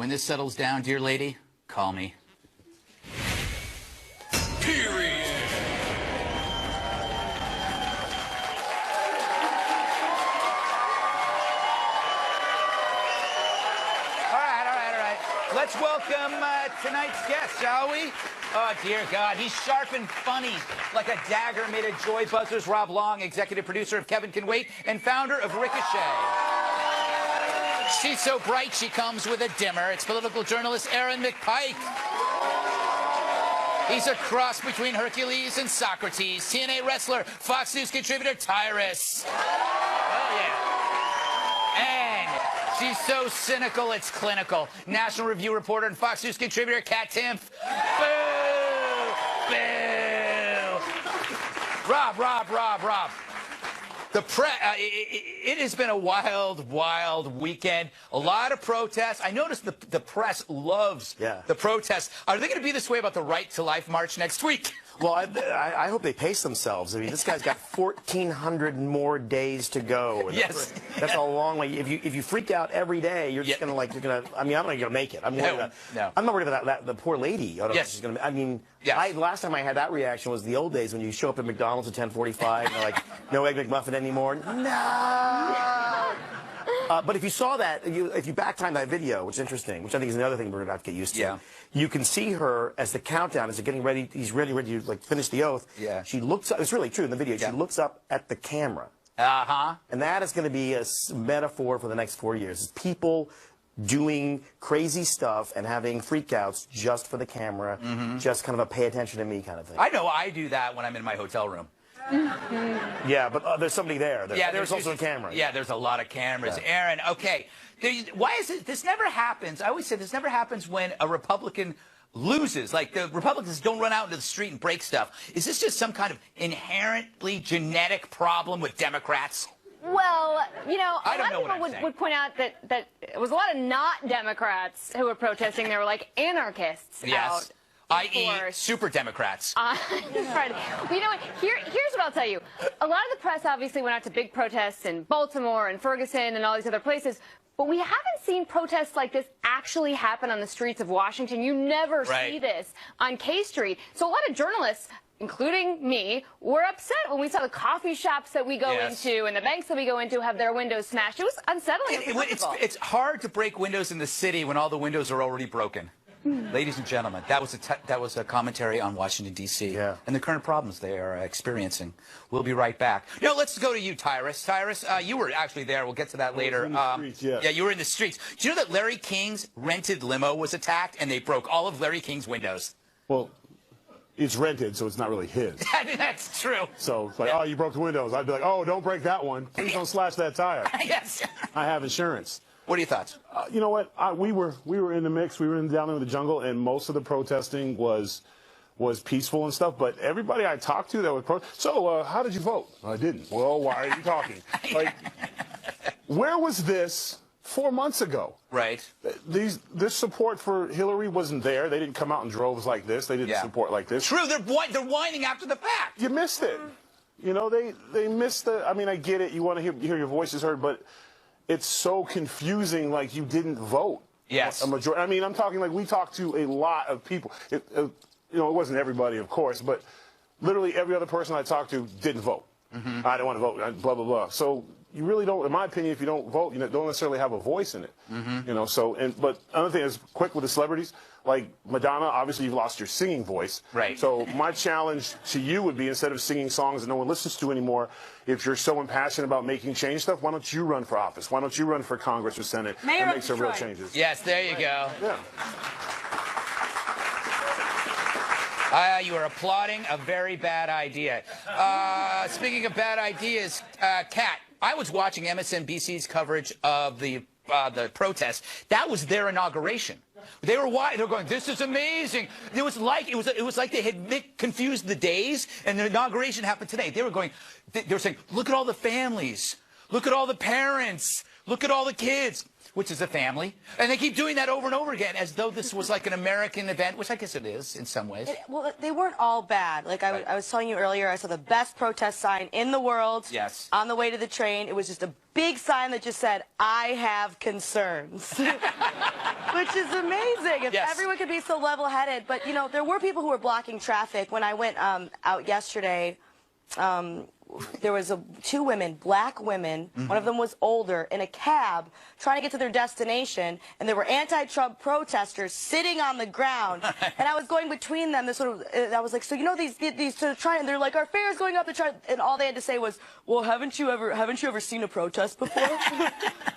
When this settles down, dear lady, call me. Period. All right. Let's welcome tonight's guest, shall we? Oh, dear God. He's sharp and funny, like a dagger made of joy buzzers. Rob Long, executive producer of Kevin Can Wait and founder of Ricochet. She's so bright, she comes with a dimmer. It's political journalist Aaron McPike. He's a cross between Hercules and Socrates. TNA wrestler, Fox News contributor Tyrus. Oh, yeah. And she's so cynical, it's clinical. National Review reporter and Fox News contributor Kat Timpf. Boo! Boo! Rob. It has been a wild weekend. A lot of protests. I noticed the press loves the protests. Are they going to be this way about the Right to Life March next week? Well, I hope they pace themselves. I mean, this guy's got 1,400 more days to go. Yes. That's a long way. If you freak out every day, you're just gonna I mean, I'm not gonna make it. I'm not worried about the poor lady. I don't know if she's gonna. I mean, last time I had that reaction was the old days when you show up at McDonald's at 10:45 and they're like, no Egg McMuffin anymore. No. But if you saw that, if you backtime that video, which is interesting, which I think is another thing we're going to have to get used to, you can see her as the countdown is getting ready. He's ready to like finish the oath. Yeah. She looks up. It's really true in the video. She looks up at the camera. And that is going to be a metaphor for the next 4 years. It's people doing crazy stuff and having freakouts just for the camera, just kind of a pay attention to me kind of thing. I know I do that when I'm in my hotel room. Yeah, but there's somebody there. There's also a camera. Yeah, there's a lot of cameras. Yeah. Aaron, okay. Why is it this never happens? I always say this never happens when a Republican loses. Like, the Republicans don't run out into the street and break stuff. Is this just some kind of inherently genetic problem with Democrats? Well, you know, a lot of people would point out that it was a lot of not Democrats who were protesting. They were like anarchists out. I.e. super Democrats. Well, you know what? Here's what I'll tell you. A lot of the press obviously went out to big protests in Baltimore and Ferguson and all these other places, but we haven't seen protests like this actually happen on the streets of Washington. You never see this on K Street. So a lot of journalists, including me, were upset when we saw the coffee shops that we go into and the banks that we go into have their windows smashed. It was unsettling. It's hard to break windows in the city when all the windows are already broken. Ladies and gentlemen, that was a commentary on Washington, D.C. and the current problems they are experiencing. We'll be right back. No, let's go to you, Tyrus. Tyrus, you were actually there. We'll get to that later. In the streets, yeah, you were in the streets. Do you know that Larry King's rented limo was attacked, and they broke all of Larry King's windows? Well, it's rented, so it's not really his. That's true. So it's like, oh, you broke the windows. I'd be like, oh, don't break that one. Please don't slash that tire. Yes. I have insurance. What are your thoughts? You know what? We were in the mix. We were down in the jungle, and most of the protesting was peaceful and stuff. But everybody I talked to that was so how did you vote? I didn't. Well, why are you talking? Like, where was this 4 months ago? Right. This support for Hillary wasn't there. They didn't come out in droves like this. They didn't support like this. True. They're whining after the fact. You missed it. You know, they missed the. I mean, I get it. You want to hear your voices heard, but it's so confusing, like you didn't vote. Yes. A majority. I mean, I'm talking like we talked to a lot of people. You know, it wasn't everybody, of course, but literally every other person I talked to didn't vote. I don't want to vote, blah, blah, blah. So you really don't, in my opinion, if you don't vote, you don't necessarily have a voice in it. You know, so, but another thing is quick with the celebrities, like Madonna, obviously you've lost your singing voice. Right. So my challenge to you would be, instead of singing songs that no one listens to anymore, if you're so impassioned about making change stuff, why don't you run for office? Why don't you run for Congress or Senate and make some real changes? Yes, there you go. Yeah. You are applauding a very bad idea. Speaking of bad ideas, Kat, I was watching MSNBC's coverage of the protest. That was their inauguration. They were going, this is amazing. It was like they had confused the days, and the inauguration happened today. They were saying, look at all the families Look at all the parents. Look at all the kids, which is a family. And they keep doing that over and over again as though this was like an American event, which I guess it is in some ways. Well, they weren't all bad. Like I was telling you earlier, I saw the best protest sign in the world. Yes. On the way to the train. It was just a big sign that just said, "I have concerns." Which is amazing. If everyone could be so level-headed. But, you know, there were people who were blocking traffic. When I went out yesterday, there was two women, black women, one of them was older, in a cab trying to get to their destination, and there were anti-Trump protesters sitting on the ground, and I was going between them. I was like, so you know these sort of trying, they're like, our fare's going up, and all they had to say was, well, haven't you ever seen a protest before?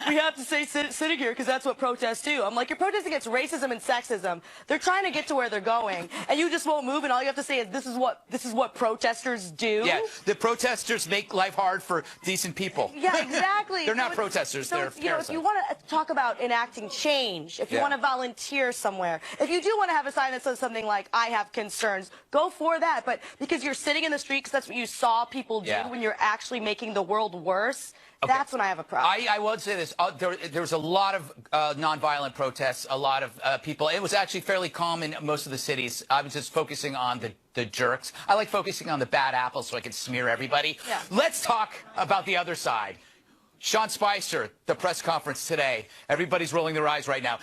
We have to say sitting here because that's what protests do. I'm like, you're protesting against racism and sexism. They're trying to get to where they're going, and you just won't move, and all you have to say is, this is what protesters do. Yeah, the protesters make life hard for decent people. Yeah, exactly. They're not protesters. They're you know, if you want to talk about enacting change, if you want to volunteer somewhere, if you do want to have a sign that says something like, I have concerns, go for that. But because you're sitting in the street because that's what you saw people do when you're actually making the world worse, that's when I have a problem. I would say this. There was a lot of nonviolent protests, a lot of people. It was actually fairly calm in most of the cities. I was just focusing on the jerks. I like focusing on the bad apples so I can smear everybody. Yeah. Let's talk about the other side. Sean Spicer, the press conference today. Everybody's rolling their eyes right now.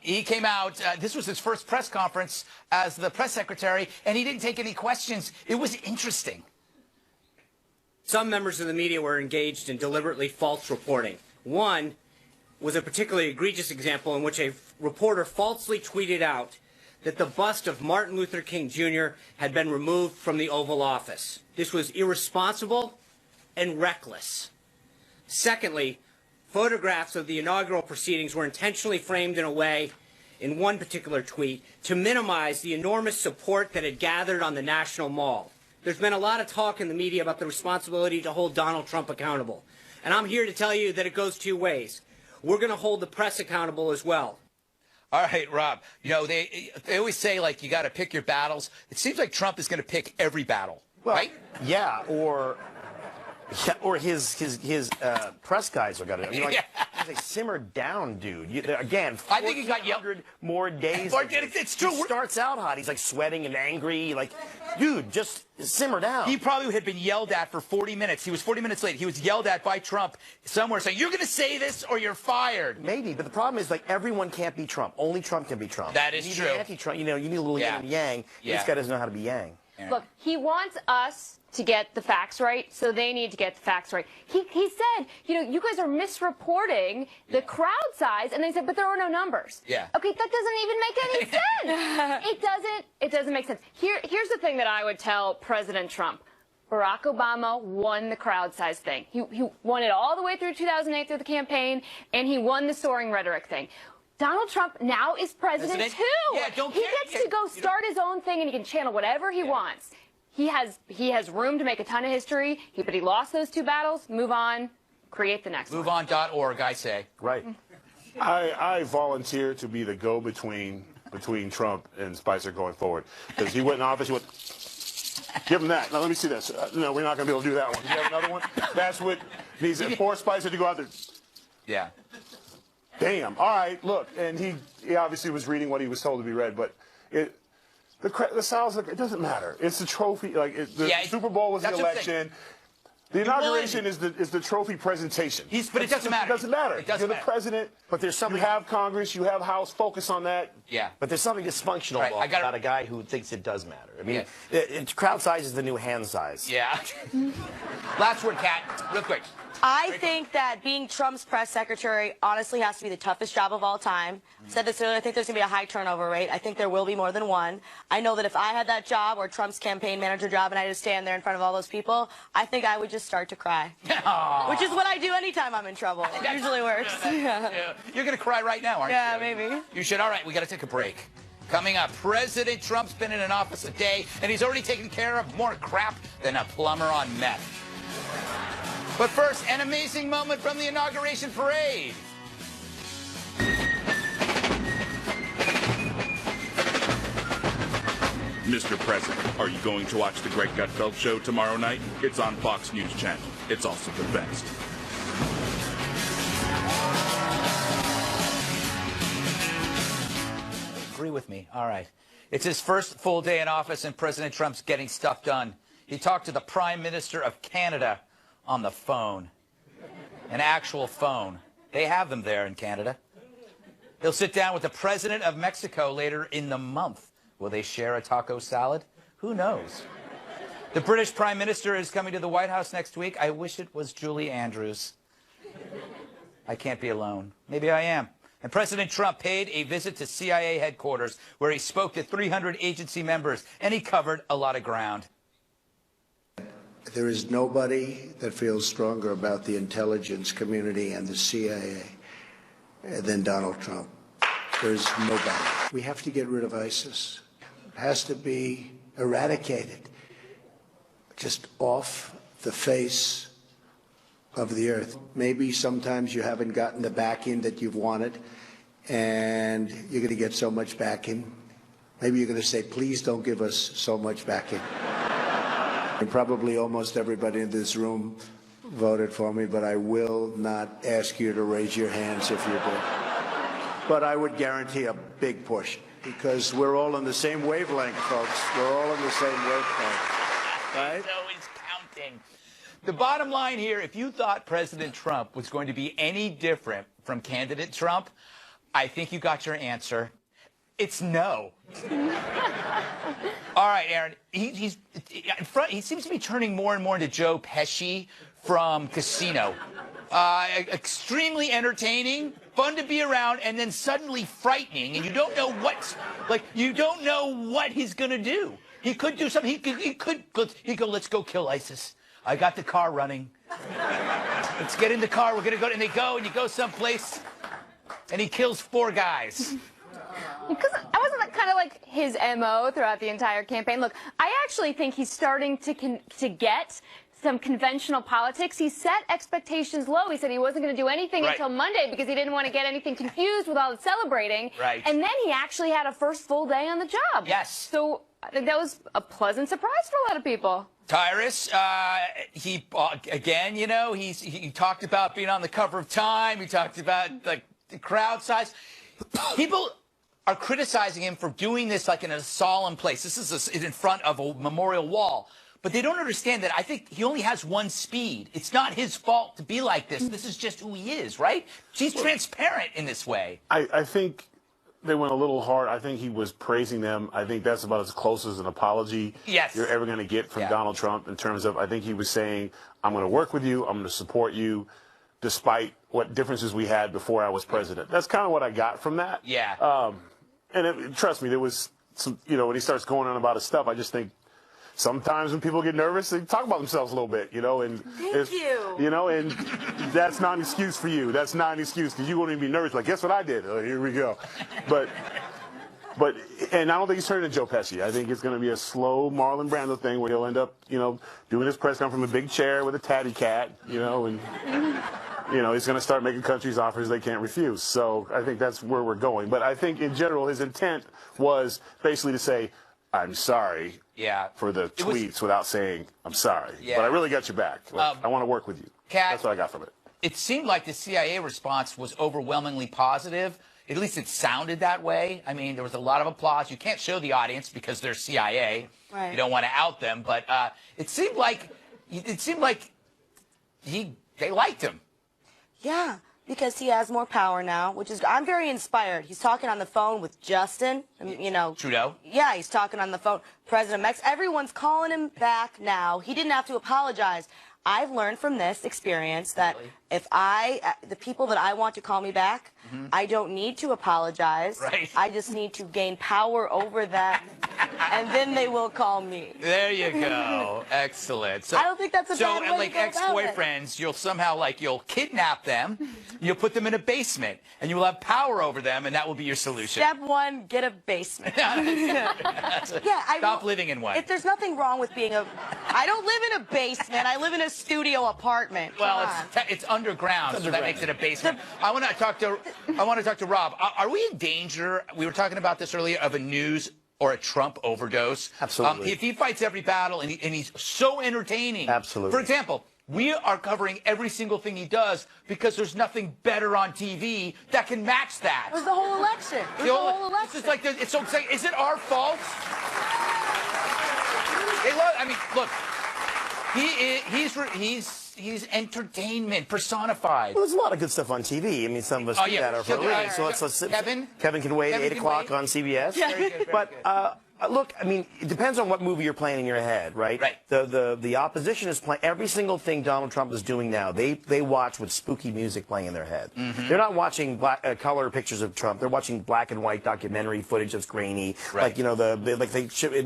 He came out. This was his first press conference as the press secretary, and he didn't take any questions. It was interesting. Some members of the media were engaged in deliberately false reporting. One was a particularly egregious example in which a reporter falsely tweeted out that the bust of Martin Luther King Jr. had been removed from the Oval Office. This was irresponsible and reckless. Secondly, photographs of the inaugural proceedings were intentionally framed in a way, in one particular tweet, to minimize the enormous support that had gathered on the National Mall. There's been a lot of talk in the media about the responsibility to hold Donald Trump accountable. And I'm here to tell you that it goes two ways. We're going to hold the press accountable as well. All right, Rob. You know, they always say, like, you got to pick your battles. It seems like Trump is going to pick every battle, right? Yeah, or his press guys are going to. I mean, like, he's like, simmer down, dude. Again, I think he got yelled. More days. It's true. He starts out hot. He's like sweating and angry. Like, dude, just simmer down. He probably had been yelled at for 40 minutes. He was 40 minutes late. He was yelled at by Trump somewhere saying, you're going to say this or you're fired. Maybe, but the problem is, like, everyone can't be Trump. Only Trump can be Trump. That is true. Anti-Trump, you know, you need a little yin and yang. This guy doesn't know how to be yang. Look, he wants us to get the facts right, so they need to get the facts right. He said, you know, you guys are misreporting the crowd size, and they said, but there are no numbers. Yeah. Okay, that doesn't even make any sense. It doesn't make sense. Here's the thing that I would tell President Trump. Barack Obama won the crowd size thing. He won it all the way through 2008 through the campaign, and he won the soaring rhetoric thing. Donald Trump now is president too. Yeah, he gets to go start his own thing, and he can channel whatever he wants. He has room to make a ton of history, but he lost those two battles. Move on, create the next one. MoveOn.org, I say. Right. I volunteer to be the go-between between Trump and Spicer going forward. Because he went in office, he went, give him that. Now let me see this. No, we're not going to be able to do that one. You have another one? That's what needs it. Force Spicer to go out there. Yeah. Damn. All right, look. And he obviously was reading what he was told to be read, but the South, it doesn't matter. It's the trophy. Like the Super Bowl was the election. The inauguration is the trophy presentation. But it doesn't matter. It doesn't matter. You're the president. But there's something. You have Congress. You have House. Focus on that. Yeah. But there's something dysfunctional about a guy who thinks it does matter. I mean, crowd size is the new hand size. Yeah. Last word, Kat, real quick. I think that being Trump's press secretary honestly has to be the toughest job of all time. Said this earlier, I think there's going to be a high turnover rate. I think there will be more than one. I know that if I had that job or Trump's campaign manager job and I had to stand there in front of all those people, I think I would just start to cry. Which is what I do anytime I'm in trouble. It usually works. Yeah. You're going to cry right now, aren't you? Yeah, maybe. You should. All right, we got to take a break. Coming up, President Trump's been in an office a day, and he's already taken care of more crap than a plumber on meth. But first, an amazing moment from the inauguration parade. Mr. President, are you going to watch the Greg Gutfeld show tomorrow night? It's on Fox News Channel. It's also the best. with me. All right. It's his first full day in office, and President Trump's getting stuff done. He talked to the Prime Minister of Canada on the phone. An actual phone. They have them there in Canada. He'll sit down with the President of Mexico later in the month. Will they share a taco salad? Who knows? The British Prime Minister is coming to the White House next week. I wish it was Julie Andrews. I can't be alone. Maybe I am. And President Trump paid a visit to CIA headquarters where he spoke to 300 agency members, and he covered a lot of ground. There is nobody that feels stronger about the intelligence community and the CIA than Donald Trump. There's nobody. We have to get rid of ISIS. It has to be eradicated, just off the face of the earth. Maybe sometimes you haven't gotten the backing that you've wanted, and you're going to get so much backing. Maybe you're going to say, please don't give us so much backing. And probably almost everybody in this room voted for me, but I will not ask you to raise your hands if you did. But I would guarantee a big portion, because we're all on the same wavelength, folks. We're all on the same wavelength. Right? So he's counting. The bottom line here, if you thought President Trump was going to be any different from candidate Trump, I think you got your answer. It's no. All right, Aaron, he seems to be turning more and more into Joe Pesci from Casino. Extremely entertaining, fun to be around, and then suddenly frightening, and you don't know what he's going to do. He could do something. He'd go, let's go kill ISIS. I got the car running. Let's get in the car. We're going to go. And they go, and you go someplace, and he kills 4 guys. Because that wasn't kind of like his MO throughout the entire campaign. Look, I actually think he's starting to get some conventional politics. He set expectations low. He said he wasn't going to do anything until Monday because he didn't want to get anything confused with all the celebrating. Right. And then he actually had a first full day on the job. Yes. So I think that was a pleasant surprise for a lot of people. Tyrus, he again, you know, he talked about being on the cover of Time. He talked about the crowd size. People are criticizing him for doing this like in a solemn place. This is in front of a memorial wall. But they don't understand that I think he only has one speed. It's not his fault to be like this. This is just who he is, right? He's transparent in this way. I think they went a little hard. I think he was praising them. I think that's about as close as an apology you're ever going to get from Donald Trump in terms of, I think he was saying, I'm going to work with you. I'm going to support you despite what differences we had before I was president. That's kind of what I got from that. Yeah. Trust me, there was some, you know, when he starts going on about his stuff, I just think sometimes when people get nervous, they talk about themselves a little bit, you know, and and that's not an excuse for you. That's not an excuse because you won't even be nervous. Like, guess what I did? Oh, here we go. And I don't think he's turning to Joe Pesci. I think it's going to be a slow Marlon Brando thing where he'll end up, you know, doing his press conference from a big chair with a tatty cat, you know, and you know, he's going to start making countries offers they can't refuse. So I think that's where we're going. But I think in general, his intent was basically to say, I'm sorry for the tweets without saying, I'm sorry. But I really got your back. I want to work with you. That's what I got from it. It seemed like the CIA response was overwhelmingly positive. At least it sounded that way. I mean, there was a lot of applause. You can't show the audience because they're CIA. Right. You don't want to out them. But it seemed like they liked him. Yeah, because he has more power now, which is, I'm very inspired. He's talking on the phone with Justin, you know. Trudeau? Yeah, he's talking on the phone. President Mex, everyone's calling him back now. He didn't have to apologize. I've learned from this experience that if the people that I want to call me back, I don't need to apologize. Right. I just need to gain power over them, and then they will call me. There you go. Excellent. So, I don't think that's a bad way to like go about ex-boyfriends, you'll somehow you'll kidnap them, you'll put them in a basement, and you will have power over them, and that will be your solution. Step 1, get a basement. Stop living in one. If there's nothing wrong with being I don't live in a basement. I live in a studio apartment. Well, it's underground, so that makes it a basement. I want to talk to Rob. Are we in danger? We were talking about this earlier of a news or a Trump overdose. Absolutely. If he fights every battle and he's so entertaining. Absolutely. For example, We are covering every single thing he does because there's nothing better on TV that can match that. It was the whole election. It was the whole election. It's just like, it's so exciting. Is it our fault? They love, I mean, look, he's entertainment personified. Well, there's a lot of good stuff on TV. I mean, some of us do that for a living. So let's Kevin can wait 8 o'clock on CBS. Yeah. Very good, very good. Look, I mean, it depends on what movie you're playing in your head, right? Right. The opposition is playing every single thing Donald Trump is doing now. They watch with spooky music playing in their head. Mm-hmm. They're not watching color pictures of Trump. They're watching black and white documentary footage that's grainy, like in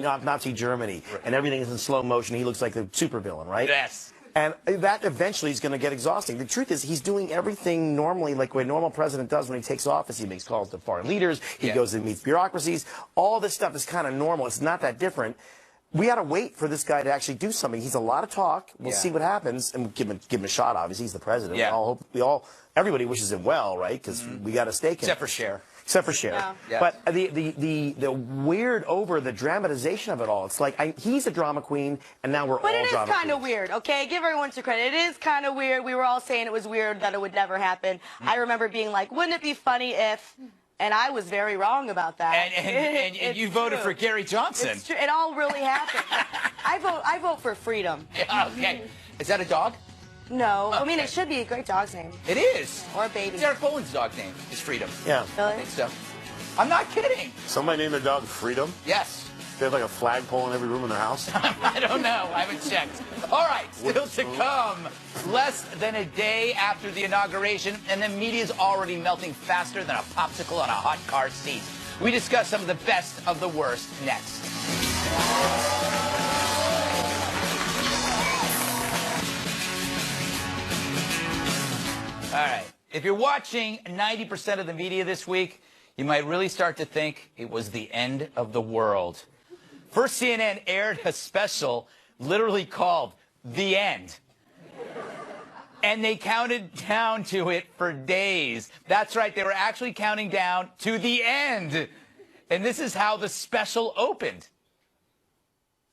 Nazi Germany, and everything is in slow motion. He looks like the supervillain, right? Yes. And that eventually is going to get exhausting. The truth is, he's doing everything normally, like what a normal president does when he takes office. He makes calls to foreign leaders. He goes and meets bureaucracies. All this stuff is kind of normal. It's not that different. We got to wait for this guy to actually do something. He's a lot of talk. We'll see what happens, and give him a shot. Obviously, he's the president. Yeah. Everybody wishes him well, right? Because we got a stake in it. Except for Cher. Except for Cher. Yeah. Yeah. But the weird over the dramatization of it all. It's like he's a drama queen, and now we're all drama queens. But it is kind of weird, okay? Give everyone some credit. It is kind of weird. We were all saying it was weird, that it would never happen. I remember being like, wouldn't it be funny if... And I was very wrong about that. And you voted for Gary Johnson. It's true. It all really happened. I vote for freedom. Yeah, okay. Is that a dog? No. I mean, it should be a great dog's name. It is. Or a baby. Sarah Poland's dog's name is Freedom. Yeah. Really? I think so. I'm not kidding. Somebody named their dog Freedom? Yes. They have like a flagpole in every room in their house? I don't know. I haven't checked. All right, still to come. Less than a day after the inauguration, and the media's already melting faster than a popsicle on a hot car seat. We discuss some of the best of the worst next. All right. If you're watching 90% of the media this week, you might really start to think it was the end of the world. First, CNN aired a special literally called The End. And they counted down to it for days. That's right, they were actually counting down to the end. And this is how the special opened.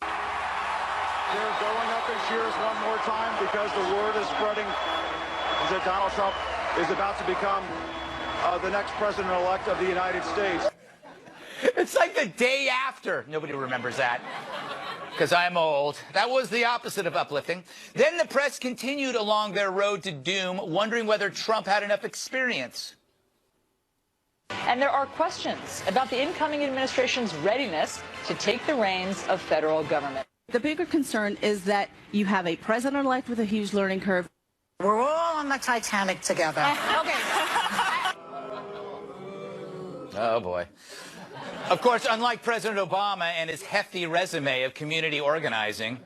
They're going up in cheers one more time because the word is spreading that Donald Trump is about to become the next president-elect of the United States. It's like the day after. Nobody remembers that. Because I'm old. That was the opposite of uplifting. Then the press continued along their road to doom, wondering whether Trump had enough experience. And there are questions about the incoming administration's readiness to take the reins of federal government. The bigger concern is that you have a president-elect with a huge learning curve. We're all on the Titanic together. Okay. Oh, boy. Of course, unlike President Obama and his hefty resume of community organizing,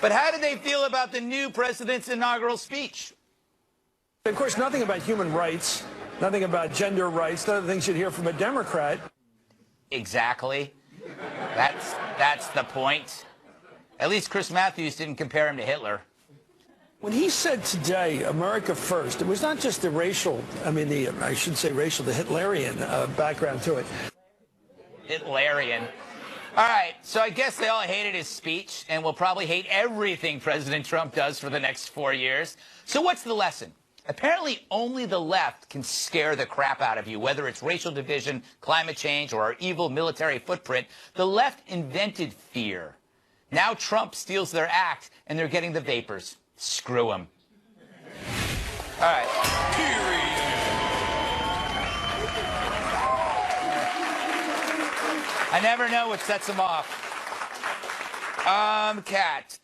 but how did they feel about the new president's inaugural speech? Of course, nothing about human rights, nothing about gender rights, none of the things you'd hear from a Democrat. Exactly. That's the point. At least Chris Matthews didn't compare him to Hitler. When he said today, America first, it was not just the racial, I should say racial, the Hitlerian background to it. Hitlerian. All right, so I guess they all hated his speech and will probably hate everything President Trump does for the next 4 years. So what's the lesson? Apparently only the left can scare the crap out of you, whether it's racial division, climate change, or our evil military footprint. The left invented fear. Now Trump steals their act, and they're getting the vapors. Screw him. All right. I never know what sets them off. Kat,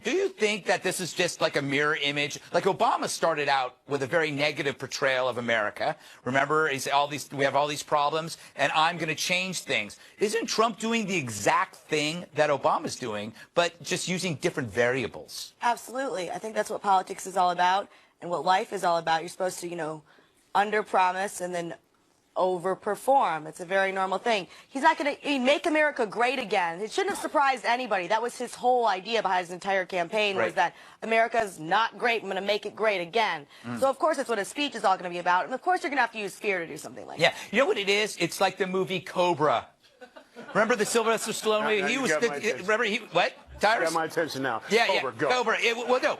do you think that this is just like a mirror image? Like Obama started out with a very negative portrayal of America. Remember, we have all these problems, and I'm going to change things. Isn't Trump doing the exact thing that Obama's doing, but just using different variables? Absolutely. I think that's what politics is all about, and what life is all about. You're supposed to, under-promise and then overperform. It's a very normal thing. He's not going to make America great again. It shouldn't have surprised anybody. That was his whole idea behind his entire campaign, was that America's not great. I'm going to make it great again. So, of course, that's what his speech is all going to be about. And, of course, you're going to have to use fear to do something like that. Yeah. You know what it is? It's like the movie Cobra. Remember the Sylvester Stallone movie? What? Tyrus? Got my attention now. Yeah, Cobra, yeah. go. Cobra. Well, no.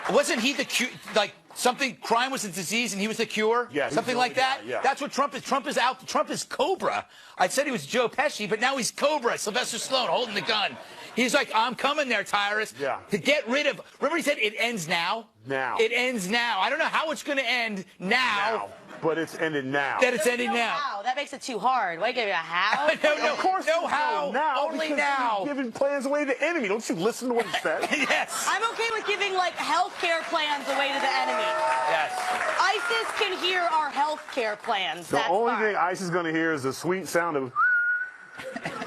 Wasn't he the cure? Like something? Crime was a disease, and he was the cure. Yeah, something like that. Yeah. That's what Trump is. Trump is out. Trump is Cobra. I said he was Joe Pesci, but now he's Cobra. Sylvester Stallone holding the gun. He's like, I'm coming there, Tyrus. Yeah. To get rid of. Remember, he said it ends now. Now. It ends now. I don't know how it's going to end now. But it's ended now. That it's ending now. How? That makes it too hard. Why give you a how? No, of course no how. Now, Only because now. he's giving plans away to the enemy. Don't you listen to what he said? Yes. I'm okay with giving, like, health care plans away to the enemy. Yes. ISIS can hear our health care plans. The only thing ISIS is going to hear is the sweet sound of...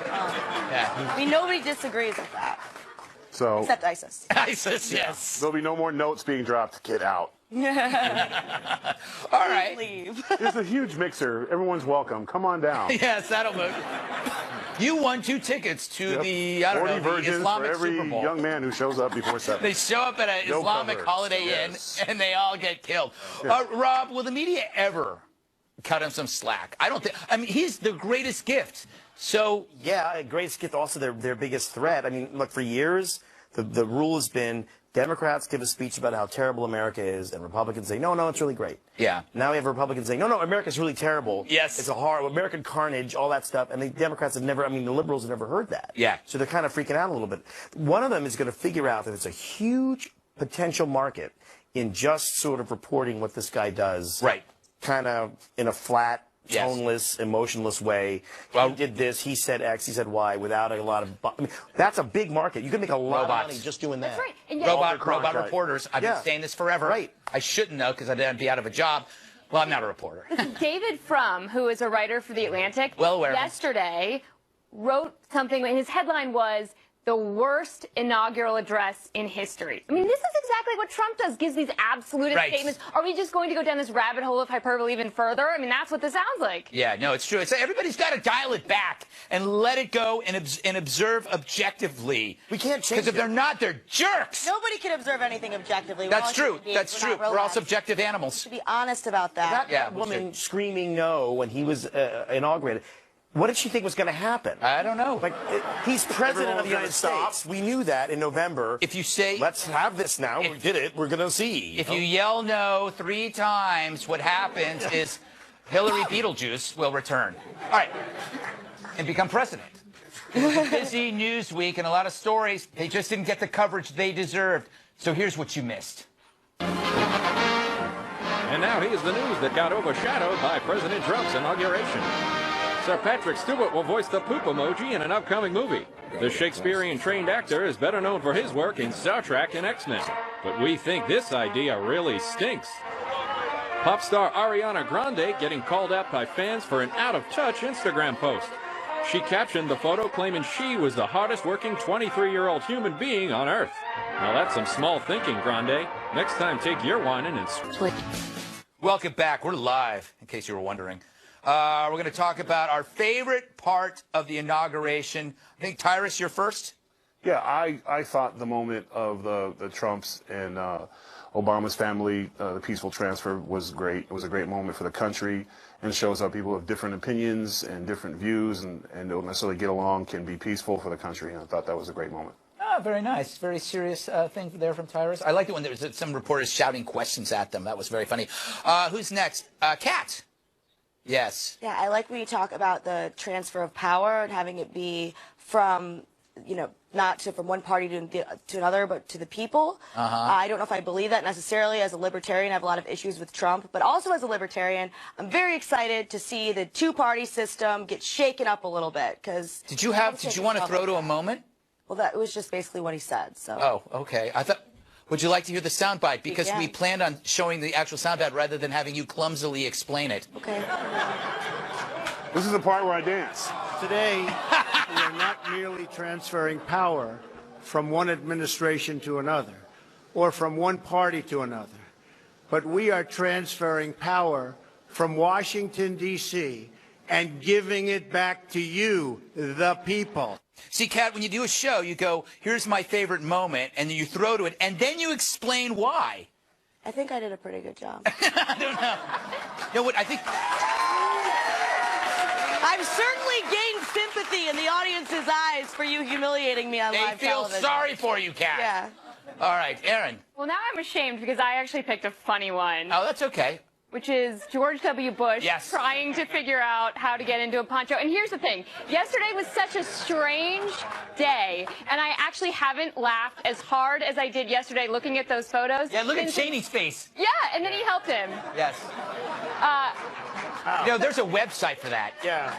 Yeah. I mean, nobody disagrees with that. So, except ISIS. ISIS, yes. There'll be no more notes being dropped. Get out. All right. Leave. There's a huge mixer. Everyone's welcome. Come on down. Yes, that'll move. You won 2 tickets to the, I don't 40 know, the virgins Islamic for every Super Bowl. young man who shows up before 7. They show up at an Islamic cover. Holiday Yes. Inn, and they all get killed. Rob, will the media ever cut him some slack? I don't think. I mean, he's the greatest gift. So yeah, greatest gift. Also, their biggest threat. I mean, look, for years the rule has been Democrats give a speech about how terrible America is, and Republicans say, no, it's really great. Yeah. Now we have Republicans saying, no, America's really terrible. Yes. It's a horrible American carnage, all that stuff. And the Democrats have never, I mean, the liberals have never heard that. Yeah. So they're kind of freaking out a little bit. One of them is going to figure out that it's a huge potential market in just sort of reporting what this guy does. Right. Kind of in a flat, Yes. toneless, emotionless way. Well, he did this, he said X, he said Y, without a lot of... I mean, that's a big market. You can make a lot of money just doing that. That's right. And yet, robot reporters. I've been saying this forever. Right. I shouldn't know because I'd be out of a job. Well, I'm not a reporter. David Frum, who is a writer for The Atlantic, Well aware. yesterday wrote something, and his headline was, the worst inaugural address in history. I mean, this is exactly what Trump does, gives these absolutist statements. Are we just going to go down this rabbit hole of hyperbole even further? I mean, that's what this sounds like. Yeah, no, it's true. Everybody's got to dial it back and let it go and observe objectively. We can't change because if they're not, they're jerks. Nobody can observe anything objectively. That's true. That's true. We're all subjective animals. To be honest about that. That woman screaming no when he was inaugurated. What did she think was going to happen? I don't know. Like, he's president of the United States. We knew that in November. If you say, let's have this now, we did it, we're going to see. If you yell no 3 times, what happens is Hillary Beetlejuice will return. All right. And become president. It was a busy news week and a lot of stories. They just didn't get the coverage they deserved. So here's what you missed. And now here's the news that got overshadowed by President Trump's inauguration. Sir Patrick Stewart will voice the poop emoji in an upcoming movie. The Shakespearean-trained actor is better known for his work in Star Trek and X-Men. But we think this idea really stinks. Pop star Ariana Grande getting called out by fans for an out-of-touch Instagram post. She captioned the photo claiming she was the hardest-working 23-year-old human being on Earth. Now that's some small thinking, Grande. Next time, take your whining and split. Welcome back. We're live, in case you were wondering. We're going to talk about our favorite part of the inauguration. I think, Tyrus, you're first? Yeah, I thought the moment of the Trumps and Obama's family, the peaceful transfer was great. It was a great moment for the country and shows how people have different opinions and different views and don't necessarily get along, can be peaceful for the country. And I thought that was a great moment. Oh, very nice. Very serious thing there from Tyrus. I liked it when there was some reporters shouting questions at them. That was very funny. Who's next? Kat. Yes. Yeah, I like when you talk about the transfer of power and having it be from, not from one party to another, but to the people. I don't know if I believe that necessarily. As a libertarian, I have a lot of issues with Trump, but also as a libertarian, I'm very excited to see the two-party system get shaken up a little bit. Because did you want to throw to a moment? Well, that was just basically what he said. So. Oh, okay. I thought. Would you like to hear the soundbite? Because we planned on showing the actual soundbite rather than having you clumsily explain it. Okay. This is the part where I dance. Today, we are not merely transferring power from one administration to another or from one party to another, but we are transferring power from Washington, D.C., and giving it back to you, the people. See, Kat, when you do a show, you go, here's my favorite moment, and then you throw to it, and then you explain why. I think I did a pretty good job. I don't know. You know what, I think... I've certainly gained sympathy in the audience's eyes for you humiliating me on live television. They feel sorry for you, Kat. Yeah. All right, Aaron. Well, now I'm ashamed because I actually picked a funny one. Oh, that's okay. Which is George W. Bush trying to figure out how to get into a poncho. And here's the thing. Yesterday was such a strange day, and I actually haven't laughed as hard as I did yesterday looking at those photos. Yeah, look at Cheney's face. Yeah, and then he helped him. Yes. You know, there's a website for that. Yeah.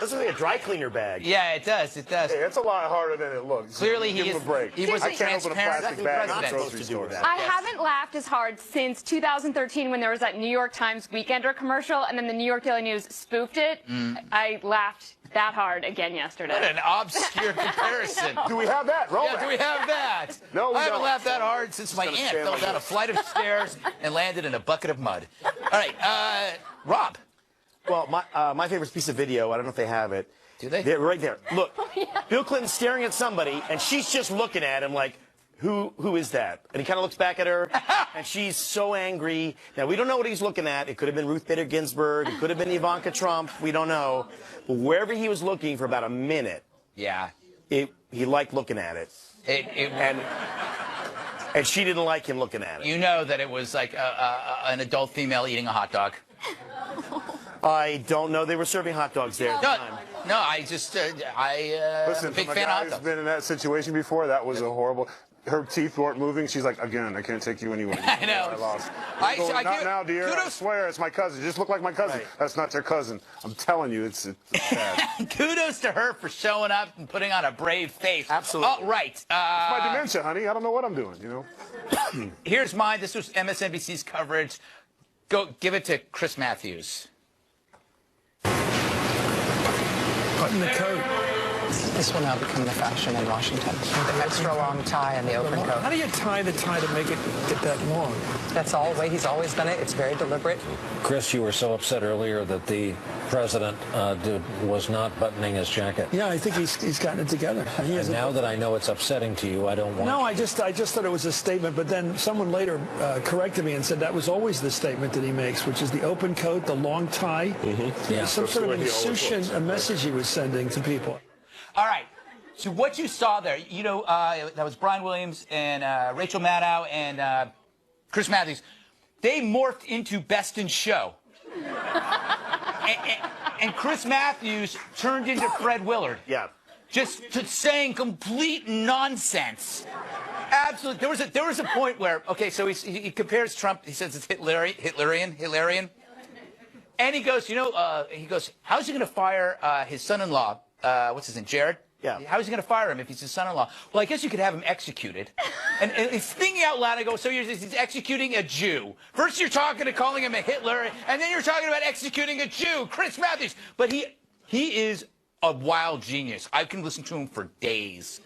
This is like a dry cleaner bag. Yeah, it does. It does. Hey, it's a lot harder than it looks. Clearly, Give him a break. He was I can't open a plastic bag Not at the supposed grocery to store. do that. I haven't laughed as hard since 2013 when there was that New York Times Weekender commercial, and then the New York Daily News spoofed it. I laughed that hard again yesterday. What an obscure comparison. Do we have that? Roll Yeah, do we have that? No, we I haven't don't. laughed that hard since my aunt fell down a flight of stairs and landed in a bucket of mud. All right, Rob. Well, my favorite piece of video, I don't know if they have it. Do they? They're right there. Look, Bill Clinton's staring at somebody, and she's just looking at him like, who is that? And he kind of looks back at her, and she's so angry. Now, we don't know what he's looking at. It could have been Ruth Bader Ginsburg. It could have been Ivanka Trump. We don't know. But wherever he was looking for about a minute, he liked looking at it. And she didn't like him looking at it. You know that it was like an adult female eating a hot dog. I don't know. They were serving hot dogs there at the time. No, I just, I'm Listen, a big from a fan guy of hot who's dogs. been in that situation before, that was a horrible. Her teeth weren't moving. She's like, again, I can't take you anywhere. I know. I lost. I Not now, dear. I swear, it's my cousin. You just look like my cousin. Right. That's not their cousin. I'm telling you, it's bad. Kudos to her for showing up and putting on a brave face. Absolutely. All right. It's my dementia, honey. I don't know what I'm doing, you know? Here's mine. This was MSNBC's coverage. Go give it to Chris Matthews. Button the coat. This will now become the fashion in Washington. The extra long tie and the open coat. How do you tie the tie to make it get that long? That's all the way he's always done it. It's very deliberate. Chris, you were so upset earlier that the president was not buttoning his jacket. Yeah, I think he's gotten it together. And now that I know it's upsetting to you, I don't want. No, I just thought it was a statement, but then someone later corrected me and said that was always the statement that he makes, which is the open coat, the long tie. Yeah. Some sort of an insouciant message he was sending to people. All right. So what you saw there, you know, that was Brian Williams and Rachel Maddow and Chris Matthews. They morphed into Best in Show. and Chris Matthews turned into Fred Willard. Yeah. Just saying complete nonsense. Absolutely. There was a point where, okay, so he compares Trump. He says it's Hitlerian. And he goes, you know, how's he going to fire his son-in-law? What's his name, Jared? Yeah. How's he going to fire him if he's his son-in-law? Well, I guess you could have him executed. and he's thinking out loud. I go, so he's executing a Jew. First you're calling him a Hitler, and then you're talking about executing a Jew, Chris Matthews. But he is a wild genius. I can listen to him for days.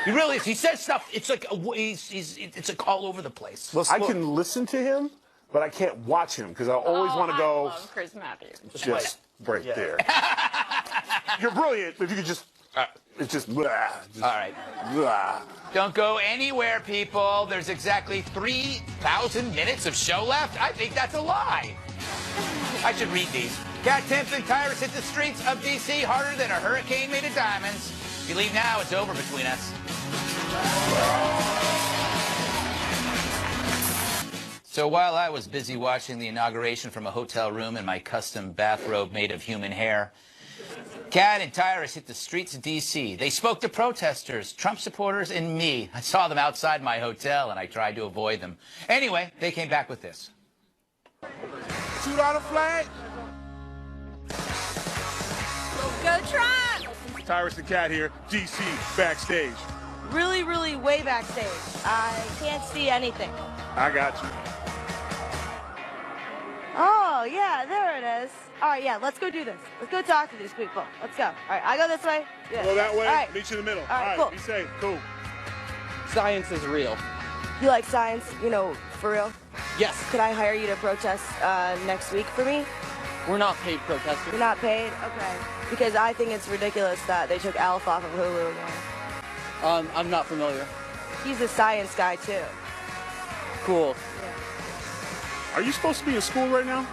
He really is. He says stuff. It's like it's like all over the place. I can listen to him, but I can't watch him because I always want to go. I love Chris Matthews. Just right there. You're brilliant. If you could just. It's just. Blah, all right. Blah. Don't go anywhere, people. There's exactly 3,000 minutes of show left. I think that's a lie. I should read these. Cat Temps and Tyrus hit the streets of D.C. harder than a hurricane made of diamonds. If you leave now, it's over between us. So while I was busy watching the inauguration from a hotel room in my custom bathrobe made of human hair, Cat and Tyrus hit the streets of D.C. They spoke to protesters, Trump supporters, and me. I saw them outside my hotel, and I tried to avoid them. Anyway, they came back with this. Shoot out a flag. Go Trump! Tyrus the Cat here, D.C. backstage. Really, really way backstage. I can't see anything. I got you. Oh, yeah, there it is. All right, yeah, let's go do this. Let's go talk to these people. Let's go. All right, I go this way. Yeah. Go that way. All right. Meet you in the middle. All right, cool. Be safe. Cool. Science is real. You like science, you know, for real? Yes. Could I hire you to protest next week for me? We're not paid protesters. You're not paid? Okay. Because I think it's ridiculous that they took Alf off of Hulu again. I'm not familiar. He's a science guy, too. Cool. Are you supposed to be in school right now?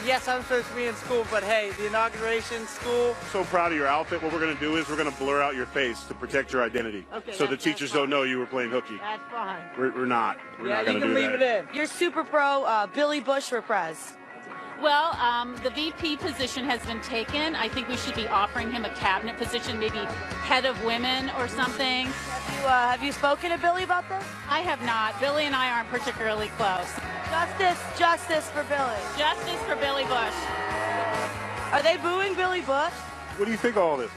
Yes, I'm supposed to be in school, but hey, the inauguration, school. So proud of your outfit. What we're going to do is we're going to blur out your face to protect your identity. Okay, so the teachers don't know you were playing hooky. That's fine. We're not. We're not going to do that. you can leave it in. You're super pro Billy Bush for prez. Well, the VP position has been taken. I think we should be offering him a cabinet position, maybe head of women or something. Have you spoken to Billy about this? I have not. Billy and I aren't particularly close. Justice for Billy. Justice for Billy Bush. Are they booing Billy Bush? What do you think of all this?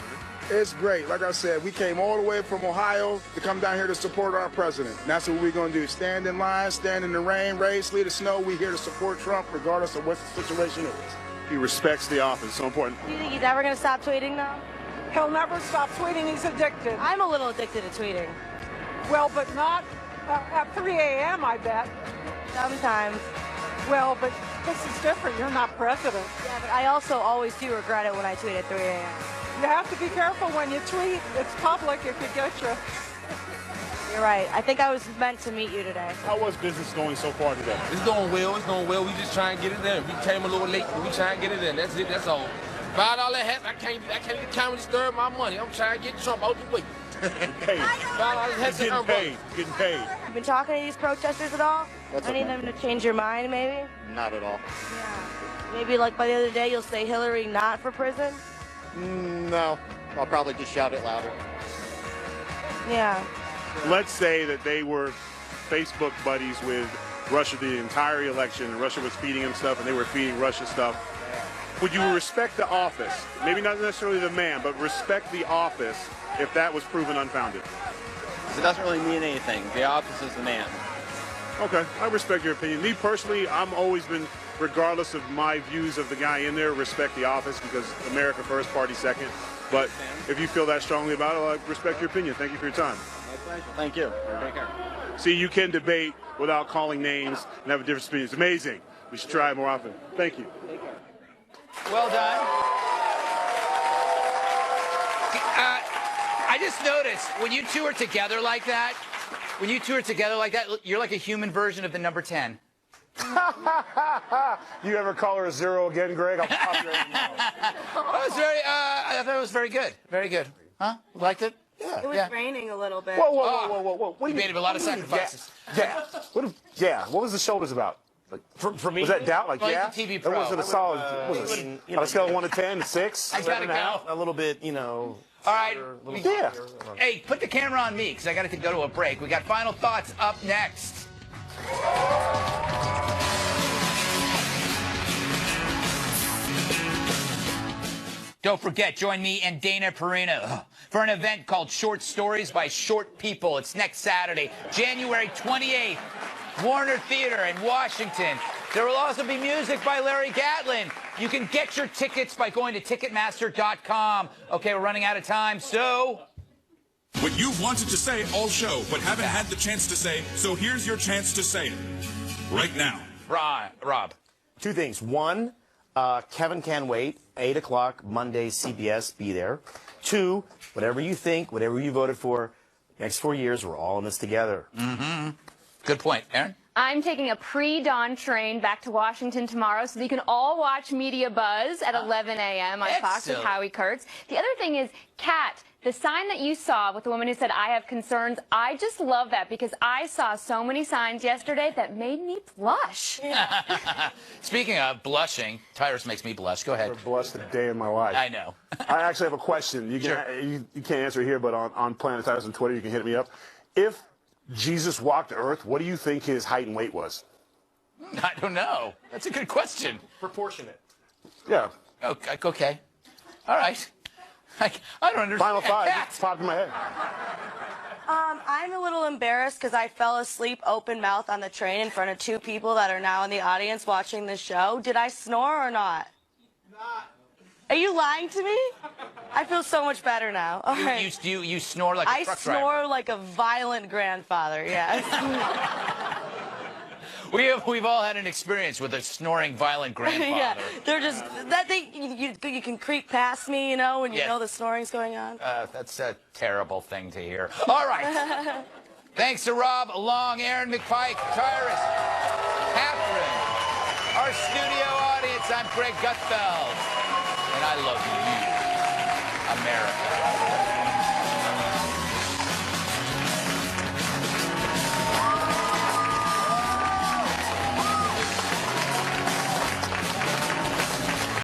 It's great. Like I said, we came all the way from Ohio to come down here to support our president. And that's what we're going to do. Stand in line, stand in the rain, rain, sleet, or snow. We're here to support Trump regardless of what the situation is. He respects the office. So important. Do you think he's ever going to stop tweeting now? He'll never stop tweeting. He's addicted. I'm a little addicted to tweeting. Well, but not at 3 a.m., I bet. Sometimes. Well, but this is different. You're not president. Yeah, but I also always do regret it when I tweet at 3 a.m. You have to be careful when you tweet. It's public. It could get you. You're right. I think I was meant to meet you today. How was business going so far today? It's going well. It's going well. We just try and get it in. We came a little late, but we try and get it in. That's it. That's all. $5 hat. I can't get time to disturb my money. I'm trying to get Trump out the way. Hey, getting paid. Getting paid. You've been talking to these protesters at all? Any of them to change your mind, maybe? Not at all. Yeah. Maybe like by the other day you'll say Hillary not for prison? No. I'll probably just shout it louder. Yeah. Let's say that they were Facebook buddies with Russia the entire election, and Russia was feeding him stuff, and they were feeding Russia stuff. Would you respect the office? Maybe not necessarily the man, but respect the office if that was proven unfounded? It doesn't really mean anything. The office is the man. Okay, I respect your opinion. Me personally, I've always been, regardless of my views of the guy in there, respect the office because America first, party second. But if you feel that strongly about it, I respect your opinion. Thank you for your time. My pleasure. Thank you. Take care. See, you can debate without calling names and have a different opinion. It's amazing. We should try it more often. Thank you. Take care. Well done. I just noticed when you two are together like that, you're like a human version of the number 10. You ever call her a 0 again, Greg? I'll pop your head in the mouth. I thought it was very good. Very good. Huh? Liked it? Yeah. It was raining a little bit. Whoa. What you made a lot of sacrifices. Yeah. What was the shoulders about? Like, for me, was that doubt? Like, well, yeah, TV pro. Or was it a solid? On a scale of 1 to 10, 6? I gotta go. A little bit, you know. All right. Yeah. Hey, put the camera on me because I got to go to a break. We got final thoughts up next. Don't forget, join me and Dana Perino for an event called Short Stories by Short People. It's next Saturday, January 28th, Warner Theater in Washington. There will also be music by Larry Gatlin. You can get your tickets by going to Ticketmaster.com. Okay, we're running out of time, so... What you've wanted to say all show, but haven't had the chance to say, so here's your chance to say it. Right now. Rob. 2 things. 1, Kevin Can Wait, 8 o'clock, Monday, CBS, be there. 2, whatever you think, whatever you voted for, next 4 years, we're all in this together. Mm-hmm. Good point. Aaron? I'm taking a pre-dawn train back to Washington tomorrow so that you can all watch Media Buzz at 11 a.m. on Fox with Howie Kurtz. The other thing is, Kat, the sign that you saw with the woman who said, I have concerns, I just love that because I saw so many signs yesterday that made me blush. Speaking of blushing, Tyrus makes me blush. Go ahead. I've blushed a day in my life. I know. I actually have a question. You can't answer here, but on Planet Tyrus on Twitter, you can hit me up. If Jesus walked the earth, what do you think his height and weight was? I don't know. That's a good question. Proportionate. Yeah. Okay. All right. I don't understand. Final thought. It just popped in my head. I'm a little embarrassed because I fell asleep open mouth on the train in front of 2 people that are now in the audience watching the show. Did I snore or not? Are you lying to me? I feel so much better now. All right. You snore like a truck driver. I snore like a violent grandfather, yes. We've all had an experience with a snoring violent grandfather. Yeah, they're just, you can creep past me, you know, when you know the snoring's going on. That's a terrible thing to hear. All right. Thanks to Rob Long, Aaron McPike, Tyrus, Catherine, our studio audience. audience. I'm Greg Gutfeld, and I love you, America.